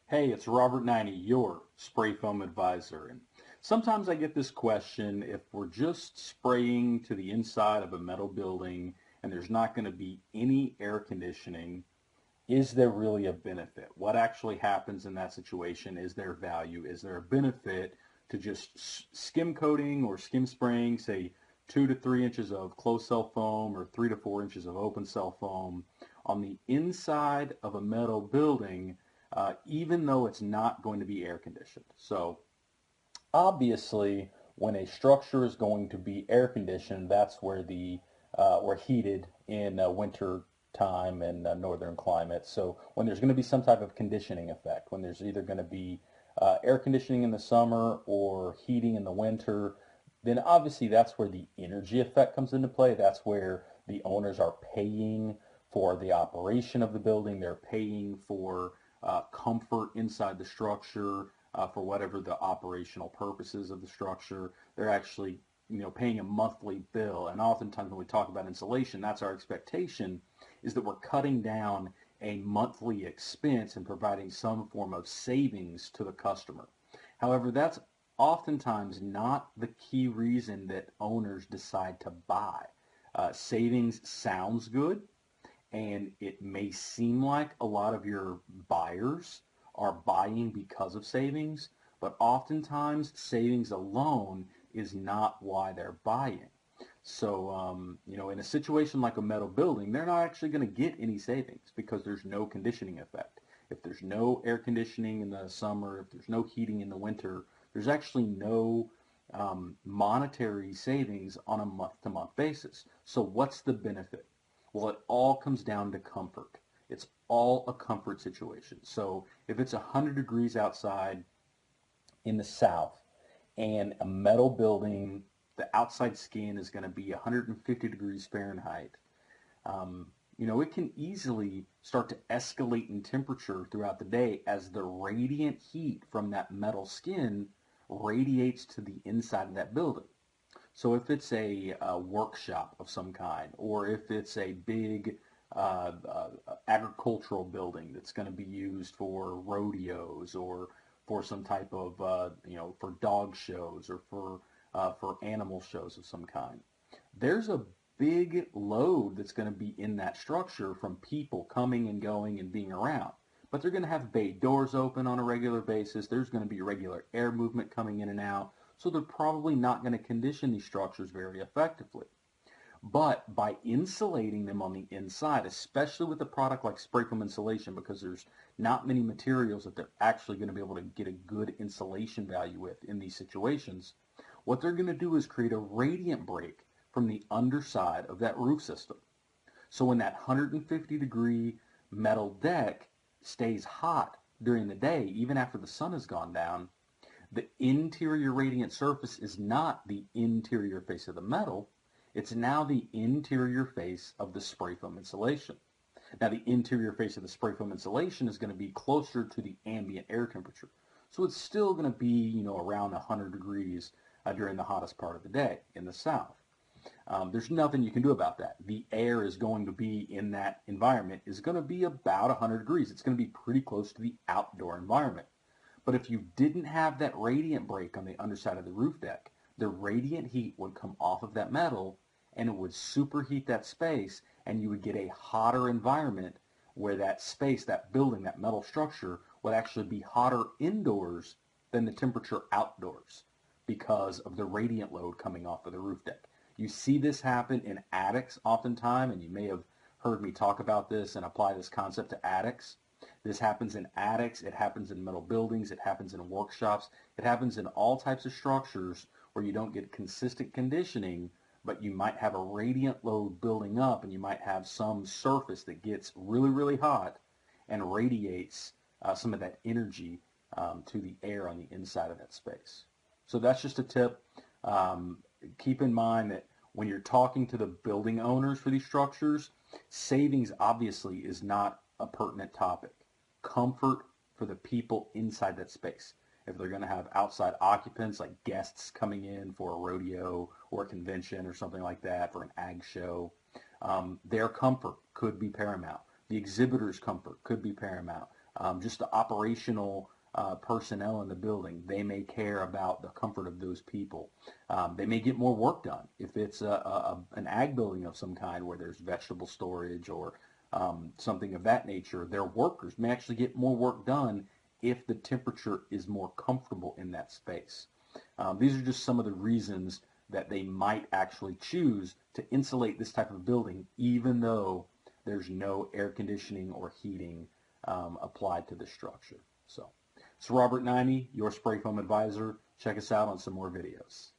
Hey, it's Robert Naini, your spray foam advisor. And sometimes I get this question, if we're just spraying to the inside of a metal building and there's not going to be any air conditioning, is there really a benefit? What actually happens in that situation? Is there value? Is there a benefit to just skim coating or skim spraying, say 2 to 3 inches of closed cell foam or 3 to 4 inches of open cell foam on the inside of a metal building, even though it's not going to be air conditioned? So obviously, when a structure is going to be air conditioned, that's where the or heated in winter time and northern climate. So when there's going to be some type of conditioning effect, when there's either going to be air conditioning in the summer or heating in the winter, then obviously that's where the energy effect comes into play. That's where the owners are paying for the operation of the building. They're paying for comfort inside the structure, for whatever the operational purposes of the structure. They're actually, paying a monthly bill. And oftentimes when we talk about insulation, that's our expectation, is that we're cutting down a monthly expense and providing some form of savings to the customer. However, that's oftentimes not the key reason that owners decide to buy. Savings sounds good, and it may seem like a lot of your buyers are buying because of savings, but oftentimes savings alone is not why they're buying. So, in a situation like a metal building, they're not actually going to get any savings because there's no conditioning effect. If there's no air conditioning in the summer, if there's no heating in the winter, there's actually no monetary savings on a month-to-month basis. So what's the benefit? Well, it all comes down to comfort. It's all a comfort situation. So if it's 100 degrees outside in the south and a metal building, the outside skin is going to be 150 degrees Fahrenheit. It can easily start to escalate in temperature throughout the day as the radiant heat from that metal skin radiates to the inside of that building. So if it's a workshop of some kind, or if it's a big agricultural building that's going to be used for rodeos or for some type of, for dog shows or for animal shows of some kind, there's a big load that's going to be in that structure from people coming and going and being around. But they're going to have bay doors open on a regular basis. There's going to be regular air movement coming in and out. So they're probably not going to condition these structures very effectively. But by insulating them on the inside, especially with a product like spray foam insulation, because there's not many materials that they're actually going to be able to get a good insulation value with in these situations, what they're going to do is create a radiant break from the underside of that roof system. So when that 150 degree metal deck stays hot during the day, even after the sun has gone down, the interior radiant surface is not the interior face of the metal. It's now the interior face of the spray foam insulation. Now, the interior face of the spray foam insulation is going to be closer to the ambient air temperature. So it's still going to be, around 100 degrees during the hottest part of the day in the south. There's nothing you can do about that. The air is going to be in that environment is going to be about 100 degrees. It's going to be pretty close to the outdoor environment. But if you didn't have that radiant break on the underside of the roof deck, the radiant heat would come off of that metal and it would superheat that space, and you would get a hotter environment where that space, that building, that metal structure would actually be hotter indoors than the temperature outdoors because of the radiant load coming off of the roof deck. You see this happen in attics oftentimes, and you may have heard me talk about this and apply this concept to attics. This happens in attics, it happens in metal buildings, it happens in workshops, it happens in all types of structures where you don't get consistent conditioning, but you might have a radiant load building up and you might have some surface that gets really, really hot and radiates some of that energy to the air on the inside of that space. So that's just a tip. Keep in mind that when you're talking to the building owners for these structures, savings obviously is not a pertinent topic. Comfort for the people inside that space. If they're going to have outside occupants like guests coming in for a rodeo or a convention or something like that, for an ag show, their comfort could be paramount. The exhibitor's comfort could be paramount. just the operational personnel in the building. They may care about the comfort of those people. They may get more work done. If it's an ag building of some kind where there's vegetable storage or something of that nature, their workers may actually get more work done if the temperature is more comfortable in that space. These are just some of the reasons that they might actually choose to insulate this type of building, even though there's no air conditioning or heating applied to the structure. So Robert Naini, your spray foam advisor. Check us out on some more videos.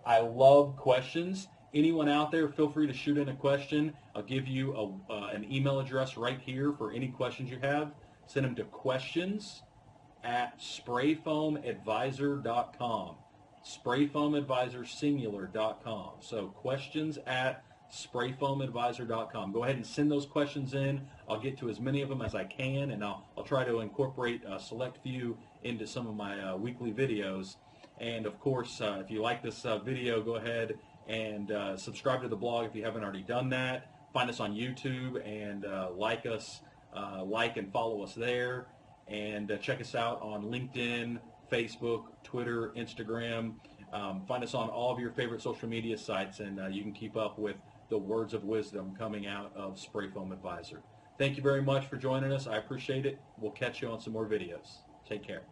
I love questions. Anyone out there, feel free to shoot in a question. I'll give you an email address right here for any questions you have. Send them to questions@sprayfoamadvisor.com. sprayfoamadvisorsingular.com. So questions@sprayfoamadvisor.com. Go ahead and send those questions in. I'll get to as many of them as I can, and I'll try to incorporate a select few into some of my weekly videos. And of course, if you like this video, go ahead and subscribe to the blog if you haven't already done that. Find us on YouTube and like and follow us there. And check us out on LinkedIn, Facebook, Twitter, Instagram. Find us on all of your favorite social media sites, and you can keep up with the words of wisdom coming out of Spray Foam Advisor. Thank you very much for joining us. I appreciate it. We'll catch you on some more videos. Take care.